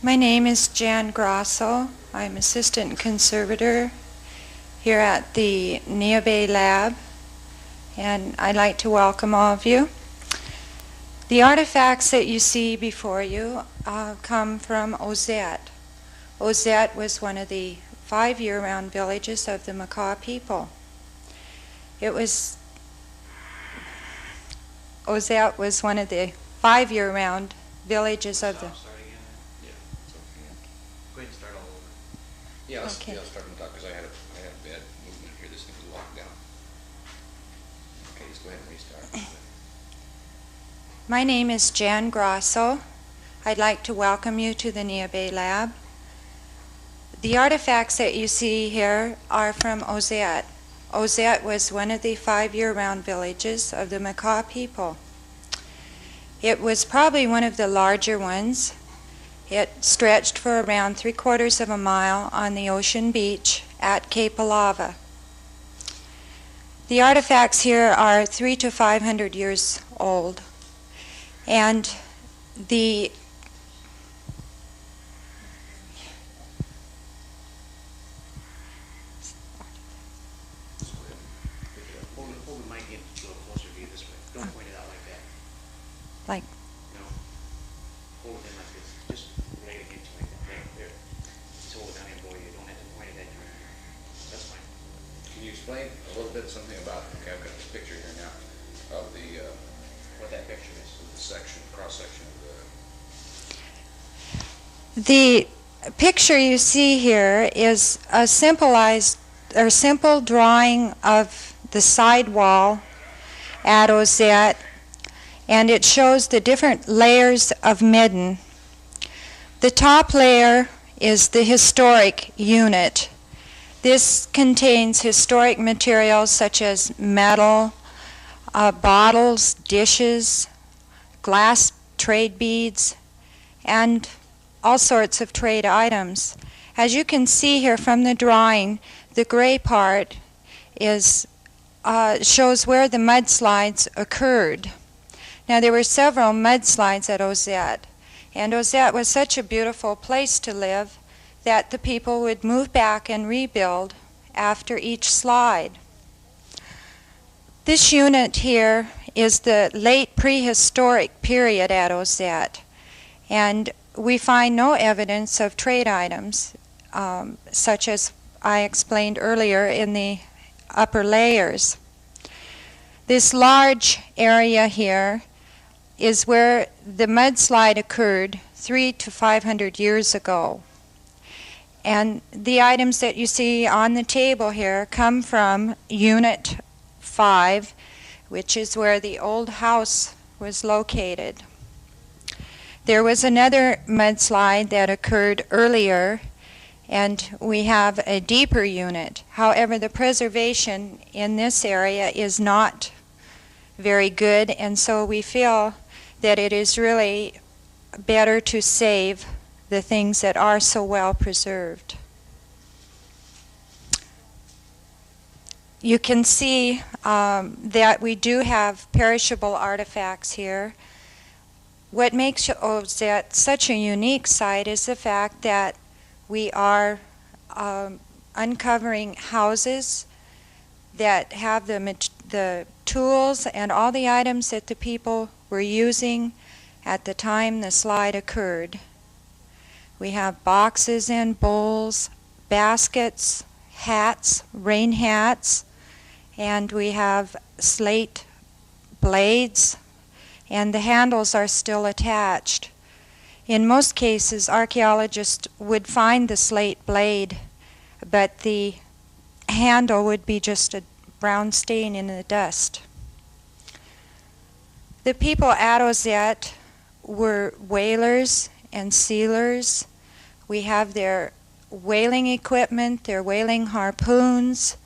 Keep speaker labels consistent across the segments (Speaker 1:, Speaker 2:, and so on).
Speaker 1: My name is Jan Grosso. I'm assistant conservator here at the Neobay Lab, and I'd like to welcome all of you. The artifacts that you see before you come from Ozette. Ozette was one of the 5 year-round villages of the Makah people. Ozette was one of the 5 year-round villages of the...
Speaker 2: Go ahead and start all over.
Speaker 3: Yeah, let's
Speaker 1: Okay.
Speaker 3: start from the top because I had a bad movement here. This thing was locked down. Okay, just go ahead and restart.
Speaker 1: My name is Jan Grosso. I'd like to welcome you to the Neobay Lab. The artifacts that you see here are from Ozette. Ozette was one of the 5 year-round villages of the Makah people. It was probably one of the larger ones. It stretched for around 3/4 of a mile on the ocean beach at Cape Alava. The artifacts here are 300 to 500 years old, and the
Speaker 2: Hold the mic in a little closer to you this way. Don't point it out like that.
Speaker 1: like
Speaker 2: No. Hold it in like this. Just lay it against you like that. There. Just hold it down here, boy. You don't have to point it at you. That's fine.
Speaker 3: Can you explain a little bit something about, okay, I've got this picture here now of
Speaker 2: What that picture is.
Speaker 3: the section, cross-section of
Speaker 1: the picture you see here is a simple drawing of the side wall at Ozette, and it shows the different layers of midden. The top layer is the historic unit. This contains historic materials such as metal, bottles, dishes, glass trade beads, and all sorts of trade items. As you can see here from the drawing, the gray part shows where the mudslides occurred. Now, there were several mudslides at Ozette, and Ozette was such a beautiful place to live that the people would move back and rebuild after each slide. This unit here is the late prehistoric period at Ozette, and we find no evidence of trade items, such as I explained earlier in the upper layers. This large area here is where the mudslide occurred 300 to 500 years ago. And the items that you see on the table here come from Unit 5, which is where the old house was located. There was another mudslide that occurred earlier, and we have a deeper unit. However, the preservation in this area is not very good, and so we feel that it is really better to save the things that are so well preserved. You can see that we do have perishable artifacts here. What makes Ozette such a unique site is the fact that we are uncovering houses that have the tools and all the items that the people were using at the time the slide occurred. We have boxes and bowls, baskets, hats, rain hats, and we have slate blades, and the handles are still attached. In most cases, archaeologists would find the slate blade, but the handle would be just a brown stain in the dust. The people at Ozette were whalers and sealers. We have their whaling equipment, their whaling harpoons,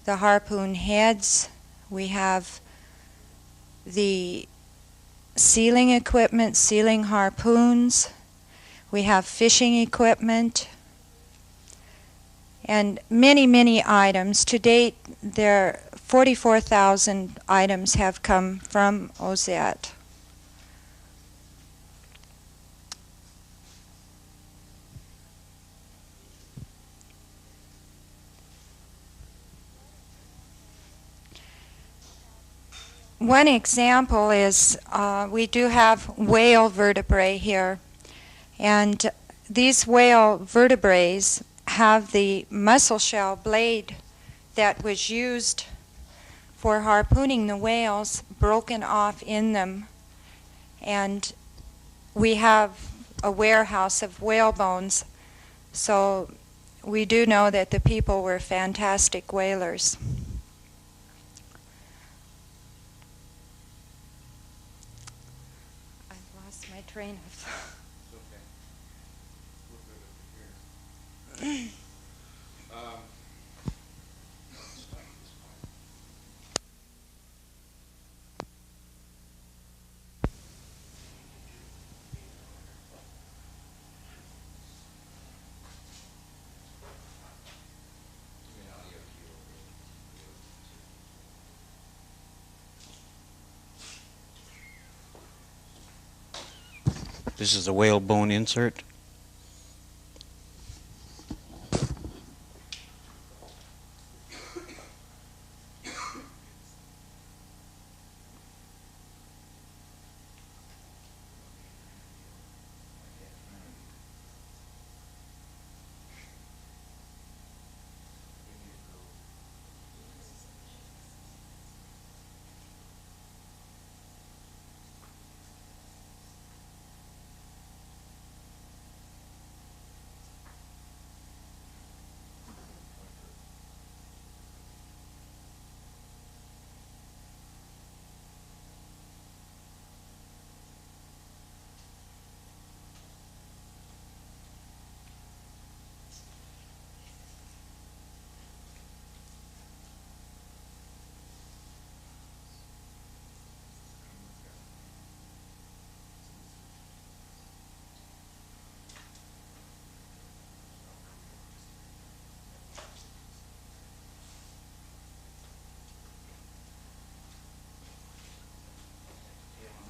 Speaker 1: the harpoon heads. We have the sealing equipment, sealing harpoons. We have fishing equipment, and many, many items. To date, there 44,000 items have come from Ozette. one example is we do have whale vertebrae here, and these whale vertebrae have the mussel shell blade that was used for harpooning the whales broken off in them, and we have a warehouse of whale bones, so we do know that the people were fantastic whalers. I've lost my train of thought.
Speaker 3: It's okay.
Speaker 2: This is a whale bone insert.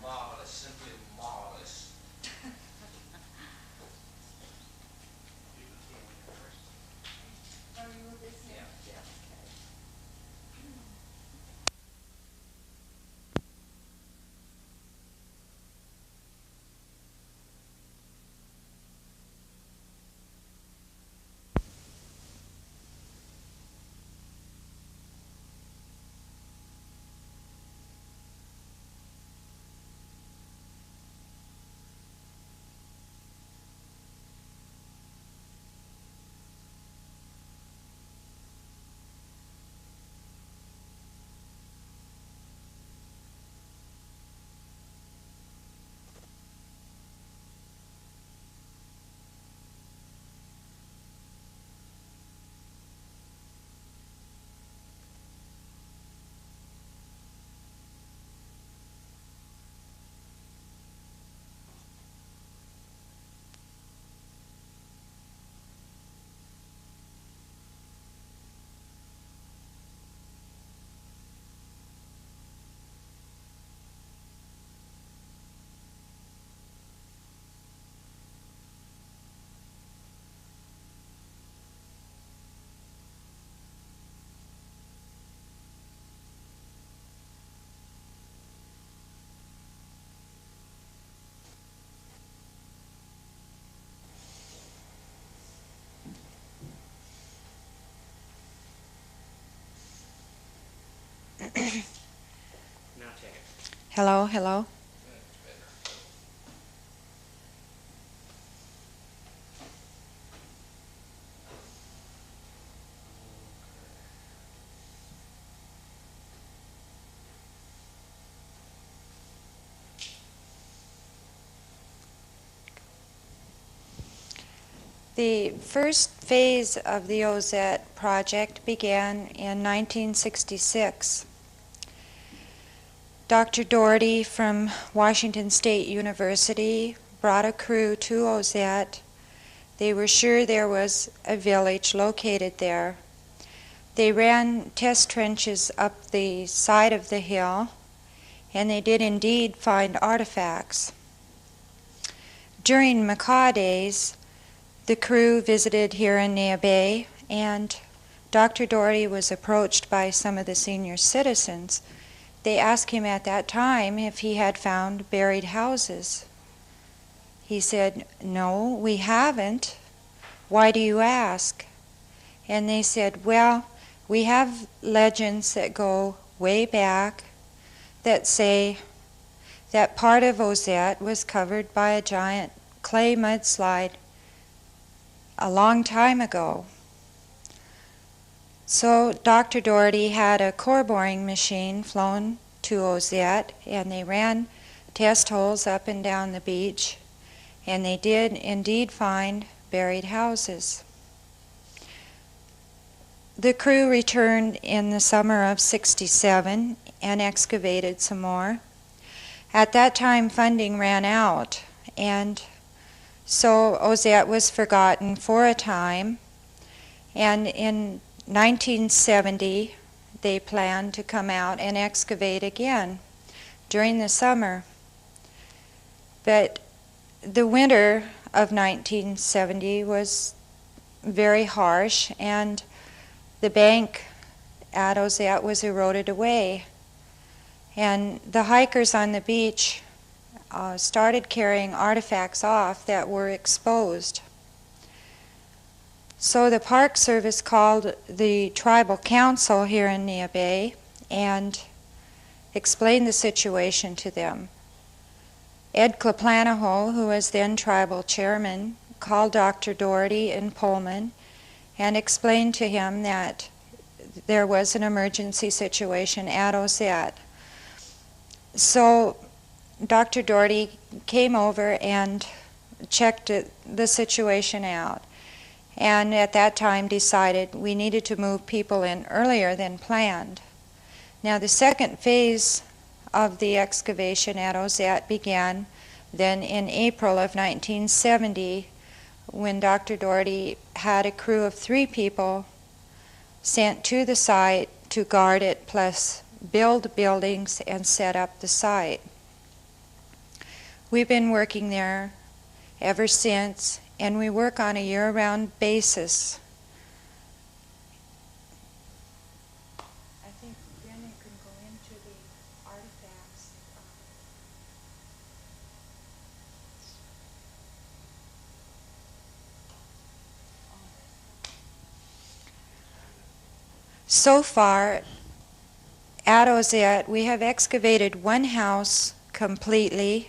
Speaker 3: Marvelous, simply marvelous.
Speaker 2: Now check it.
Speaker 1: Hello, hello. The first phase of the OZET project began in 1966. Dr. Doherty from Washington State University brought a crew to OZET. They were sure there was a village located there. They ran test trenches up the side of the hill, and they did indeed find artifacts. During Makah days, the crew visited here in Neah Bay, and Dr. Doherty was approached by some of the senior citizens they asked him at that time if he had found buried houses. He said, "No, we haven't. Why do you ask?" And they said, "Well, we have legends that go way back that say that part of Ozette was covered by a giant clay mudslide a long time ago." So Dr. Doherty had a core boring machine flown to Ozette, and they ran test holes up and down the beach, and they did indeed find buried houses. The crew returned in the summer of '67 and excavated some more. At that time, funding ran out, and so Ozette was forgotten for a time, and in 1970 they planned to come out and excavate again during the summer. But the winter of 1970 was very harsh, and the bank at Ozette was eroded away. And the hikers on the beach started carrying artifacts off that were exposed. So the Park Service called the tribal council here in Neah Bay and explained the situation to them. Ed Claplanaho, who was then tribal chairman, called Dr. Doherty in Pullman and explained to him that there was an emergency situation at Ozette. So Dr. Doherty came over and checked the situation out, and at that time decided we needed to move people in earlier than planned. Now the second phase of the excavation at Ozette began then in April of 1970, when Dr. Doherty had a crew of 3 people sent to the site to guard it, plus build buildings and set up the site. We've been working there ever since, and we work on a year-round basis. I think then you can go into the artifacts. So far, at Ozette, we have excavated 1 house completely.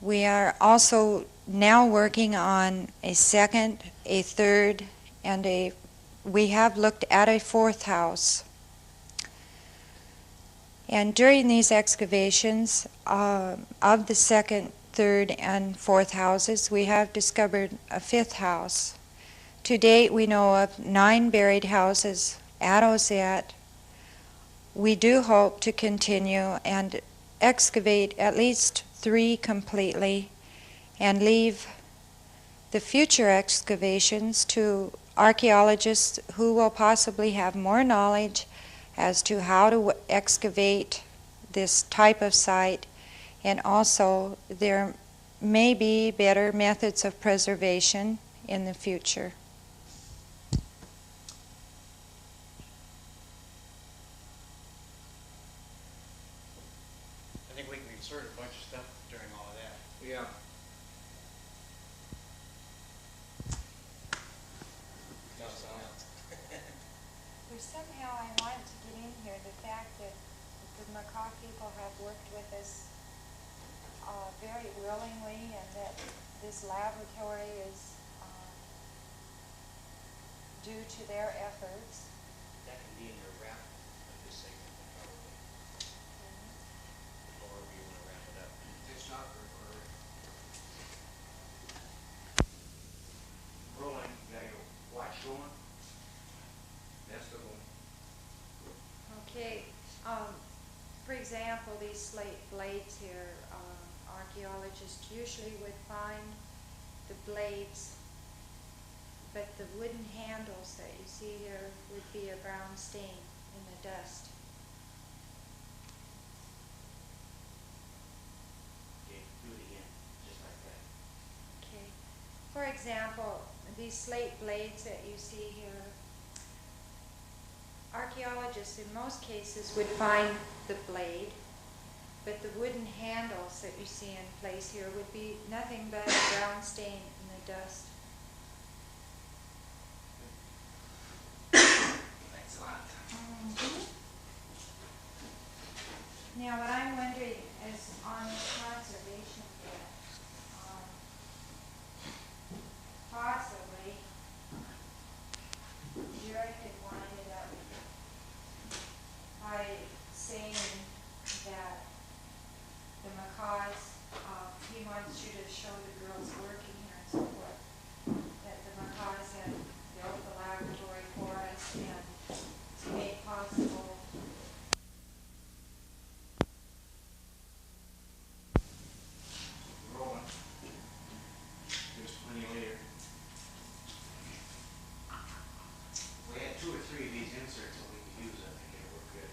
Speaker 1: We are also now working on a second, a third, and we have looked at a 4th house. And during these excavations of the second, third, and 4th houses, we have discovered a 5th house. To date, we know of 9 buried houses at Ozette. We do hope to continue and excavate at least 3 completely and leave the future excavations to archaeologists who will possibly have more knowledge as to how to excavate this type of site, and also there may be better methods of preservation in the future.
Speaker 2: I think we can insert a bunch of stuff during all of that.
Speaker 3: Yeah.
Speaker 1: Somehow I want to get in here the fact that the Makah people have worked with us very willingly, and that this laboratory is due to their efforts.
Speaker 2: That can be in your wrap of this segment, probably. However you want to wrap it up.
Speaker 3: It's not recorded.
Speaker 2: Rolling, you got your watch going?
Speaker 3: That's the one.
Speaker 1: Okay. For example, these slate blades here, archaeologists usually would find the blades, but the wooden handles that you see here would be a brown stain in the dust.
Speaker 2: Okay, do it again, just like that.
Speaker 1: Okay. For example, these slate blades that you see here, archaeologists in most cases would find the blade, but the wooden handles that you see in place here would be nothing but a brown stain in the dust.
Speaker 3: Thanks a lot.
Speaker 1: Now, what I'm wondering is on this conservation bit, possibly Jerry could wind it up by saying that the Makahs, he wants you to show the girls working here and so forth, that the Makahs had built the laboratory for us and to make possible
Speaker 2: Rolling. There's plenty later. We had 2 or 3 of these inserts that we could use. I think it'll work good.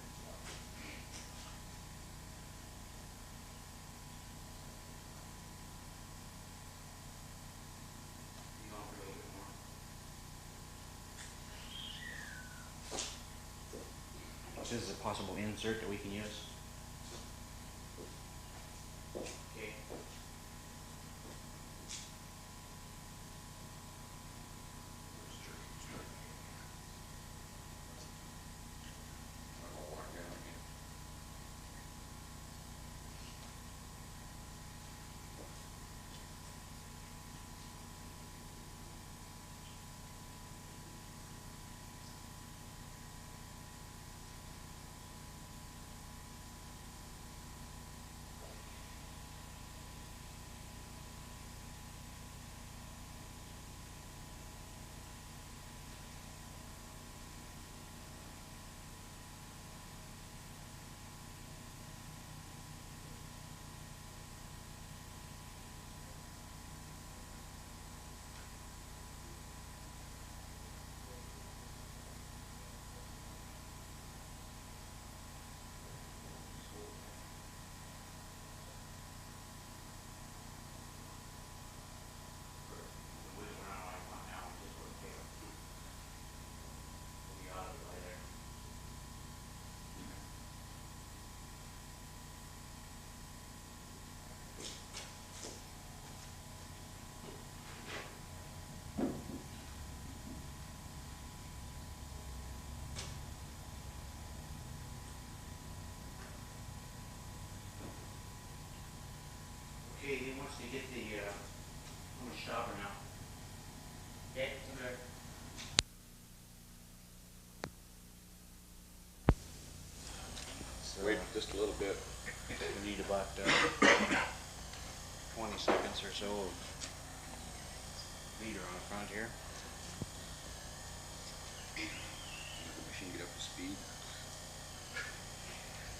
Speaker 2: You want a little bit more? This is a possible insert that we can use. Okay.
Speaker 3: I'll walk down again.
Speaker 2: Okay, he wants to get the, I'm gonna stop her now. Okay, it's there.
Speaker 3: Wait just a little bit.
Speaker 2: We need about 20 seconds or so of leader on the front here.
Speaker 3: The machine get up to speed.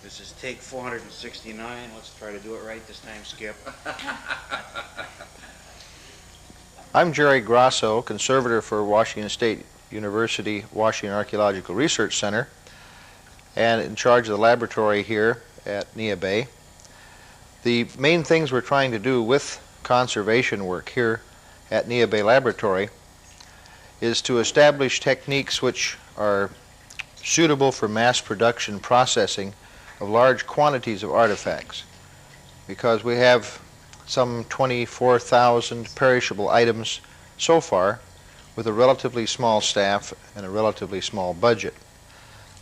Speaker 2: This is take 469. Let's try to do it right this time, Skip.
Speaker 4: I'm Jerry Grasso, conservator for Washington State University Washington Archaeological Research Center, and in charge of the laboratory here at Neah Bay. The main things we're trying to do with conservation work here at Neah Bay Laboratory is to establish techniques which are suitable for mass production processing of large quantities of artifacts, because we have some 24,000 perishable items so far with a relatively small staff and a relatively small budget.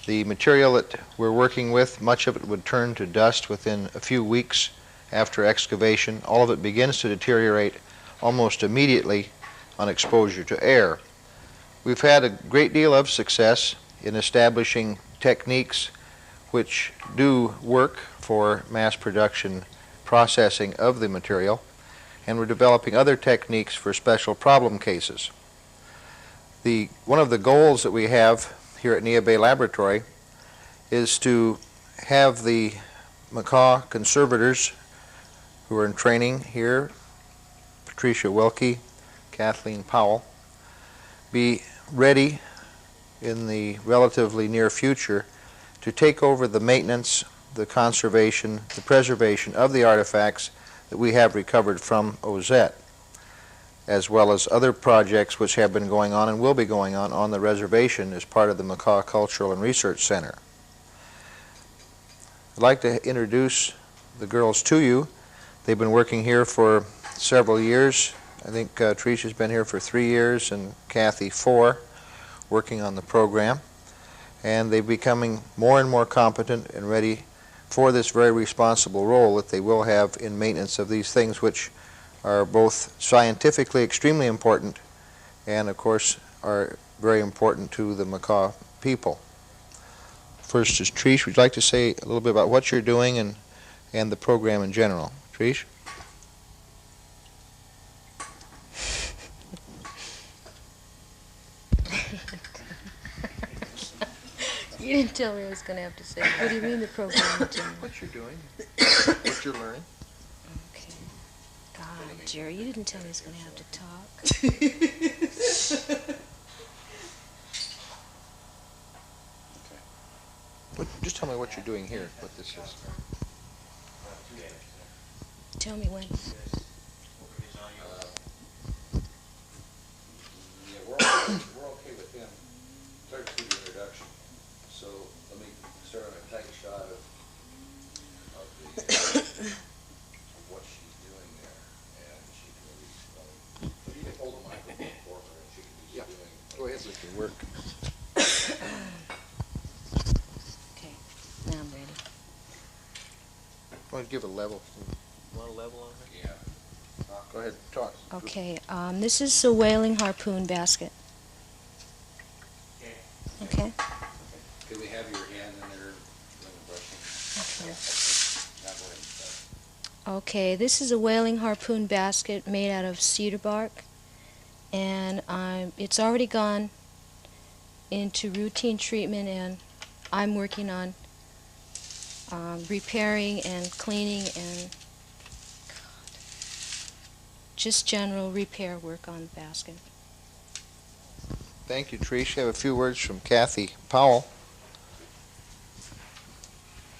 Speaker 4: The material that we're working with, much of it would turn to dust within a few weeks after excavation. All of it begins to deteriorate almost immediately on exposure to air. We've had a great deal of success in establishing techniques which do work for mass production processing of the material, and we're developing other techniques for special problem cases. One of the goals that we have here at Neah Bay Laboratory is to have the Makah conservators who are in training here, Patricia Wilkie, Kathleen Powell, be ready in the relatively near future to take over the maintenance, the conservation, the preservation of the artifacts that we have recovered from OZET. as well as other projects which have been going on and will be going on the reservation as part of the Makah Cultural and Research Center. I'd like to introduce the girls to you. They've been working here for several years. I think Tricia's been here for 3 years and Kathy 4, working on the program. And they're becoming more and more competent and ready for this very responsible role that they will have in maintenance of these things, which are both scientifically extremely important and, of course, are very important to the Makah people. First is Trish. Would you like to say a little bit about what you're doing and the program in general? Trish?
Speaker 5: You didn't tell me I was going to have to say. What do you mean the program in general?
Speaker 4: What you're doing, what you're learning.
Speaker 5: Okay. God, Jerry, you didn't tell me I was going to have to talk.
Speaker 4: Just tell me what you're doing here, what this is.
Speaker 5: Tell me when.
Speaker 3: Yeah, we're okay with him. Start to the introduction. So let me start on a tight shot of what she's doing there, and she can really explain. You can hold the microphone for her, and she can be doing.
Speaker 4: Go ahead with your work.
Speaker 5: Okay, now I'm ready.
Speaker 4: Want to give a level? Want a level on it?
Speaker 3: Yeah.
Speaker 4: Go ahead, talk.
Speaker 5: Okay, this is a whaling harpoon basket. Okay?
Speaker 3: Can we have your hand in there when the brushing?
Speaker 5: Okay.
Speaker 3: Not going to start.
Speaker 5: Okay, this is a whaling harpoon basket made out of cedar bark, and it's already gone into routine treatment, and I'm working on repairing and cleaning and just general repair work on the basket.
Speaker 4: Thank you, Trish. I have a few words from Kathy Powell.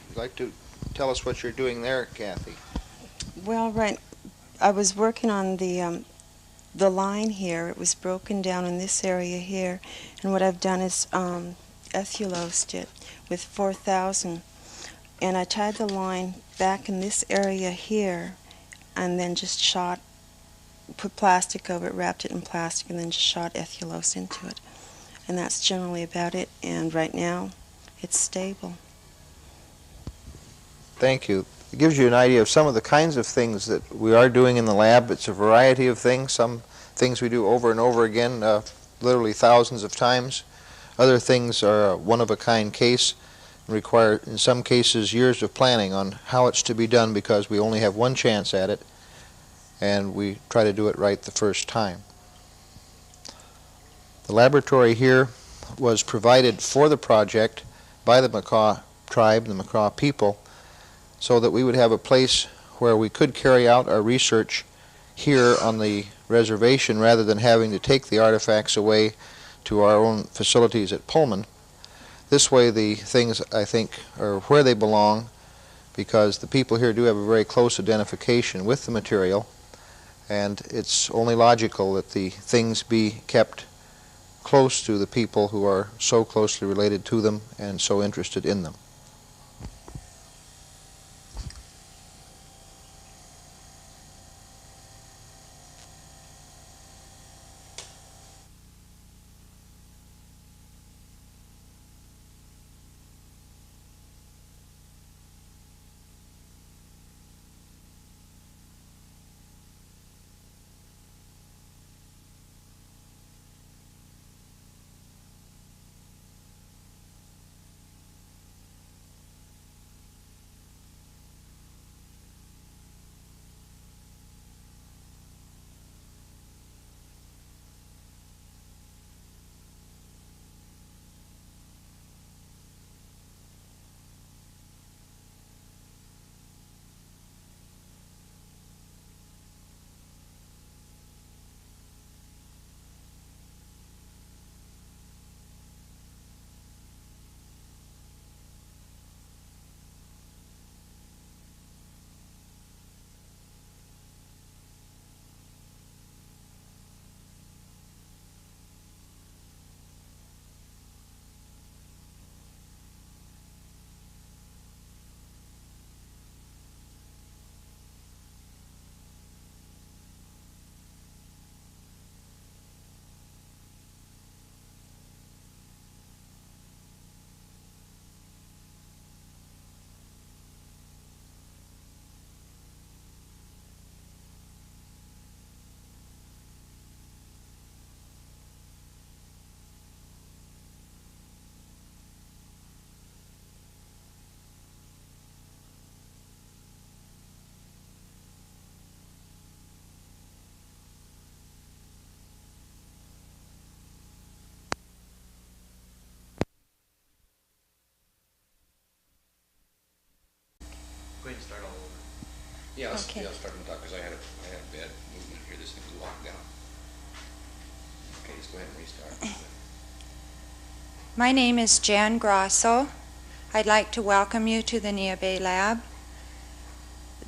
Speaker 4: Would you like to tell us what you're doing there, Kathy?
Speaker 6: Well, right. I was working on the line here. It was broken down in this area here, and what I've done is ethulosed it with 4,000, and I tied the line back in this area here, and then just put plastic over it, wrapped it in plastic, and then just shot ethulose into it. And that's generally about it, and right now it's stable.
Speaker 4: Thank you. It gives you an idea of some of the kinds of things that we are doing in the lab. It's a variety of things. Some things we do over and over again, literally thousands of times. Other things are a one-of-a-kind case and require, in some cases, years of planning on how it's to be done because we only have one chance at it, and we try to do it right the first time. The laboratory here was provided for the project by the Makah tribe, the Makah people, so that we would have a place where we could carry out our research here on the reservation rather than having to take the artifacts away to our own facilities at Pullman. This way the things, I think, are where they belong because the people here do have a very close identification with the material, and it's only logical that the things be kept close to the people who are so closely related to them and so interested in them.
Speaker 3: Yeah, let's,
Speaker 1: Okay.
Speaker 3: yeah, let's start from the top, because I had a bad movement here, this thing was locked down. Okay, just go ahead and restart.
Speaker 1: My name is Jan Grosso. I'd like to welcome you to the Nia Bay Lab.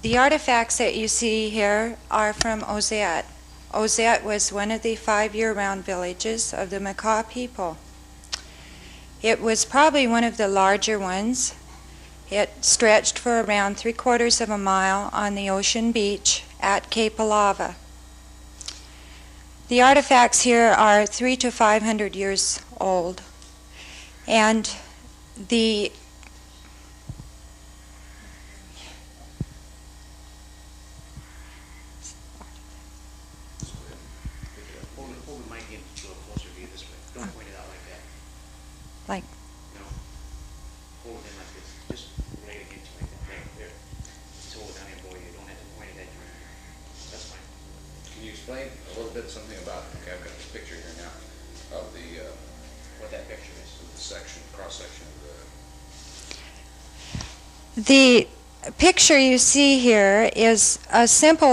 Speaker 1: The artifacts that you see here are from Ozette. Ozette was one of the 5 year-round villages of the Makah people. It was probably one of the larger ones. It stretched for around 3/4 of a mile on the ocean beach at Cape Alava. The artifacts here are 300 to 500 years old, and the
Speaker 2: Hold the mic in a little closer to you this way. Don't point it out like that.
Speaker 1: Like-
Speaker 2: No. Hold it in like this. Just right against you like that. There. Just hold it down here, boy. You don't have to point it at your ear. That's fine.
Speaker 3: Can you explain a little bit something about, okay, I've got this picture here now of the,
Speaker 2: What that picture is.
Speaker 3: section, cross-section of the,
Speaker 1: The picture you see here is a simple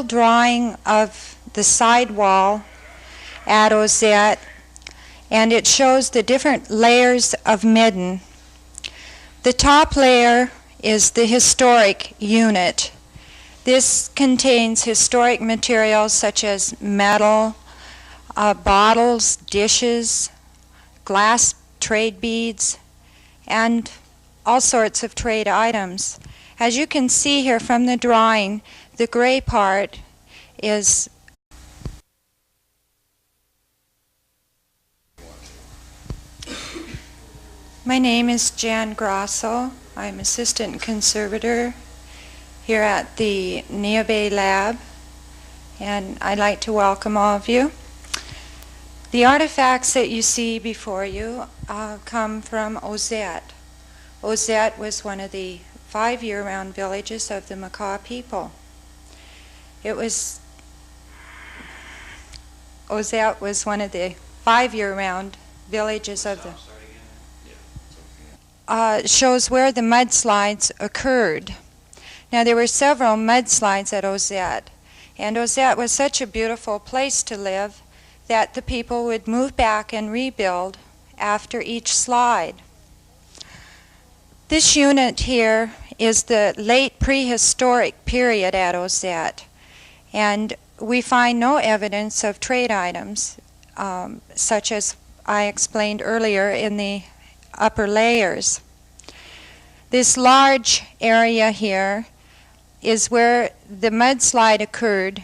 Speaker 1: drawing of the side wall at Ozette, and it shows the different layers of midden. The top layer is the historic unit. This contains historic materials such as metal, bottles, dishes, glass trade beads, and all sorts of trade items. As you can see here from the drawing, the gray part is My name is Jan Grosso. I'm assistant conservator here at the Nia Bay Lab, and I'd like to welcome all of you. The artifacts that you see before you come from Ozette. Ozette was one of the 5 year-round villages of the Makah people. Ozette was one of the 5 year-round villages of the
Speaker 2: Start again.
Speaker 1: shows where the mudslides occurred. Now there were several mudslides at Ozette, and Ozette was such a beautiful place to live that the people would move back and rebuild after each slide. This unit here is the late prehistoric period at Ozette, and we find no evidence of trade items such as I explained earlier in the upper layers. This large area here is where the mudslide occurred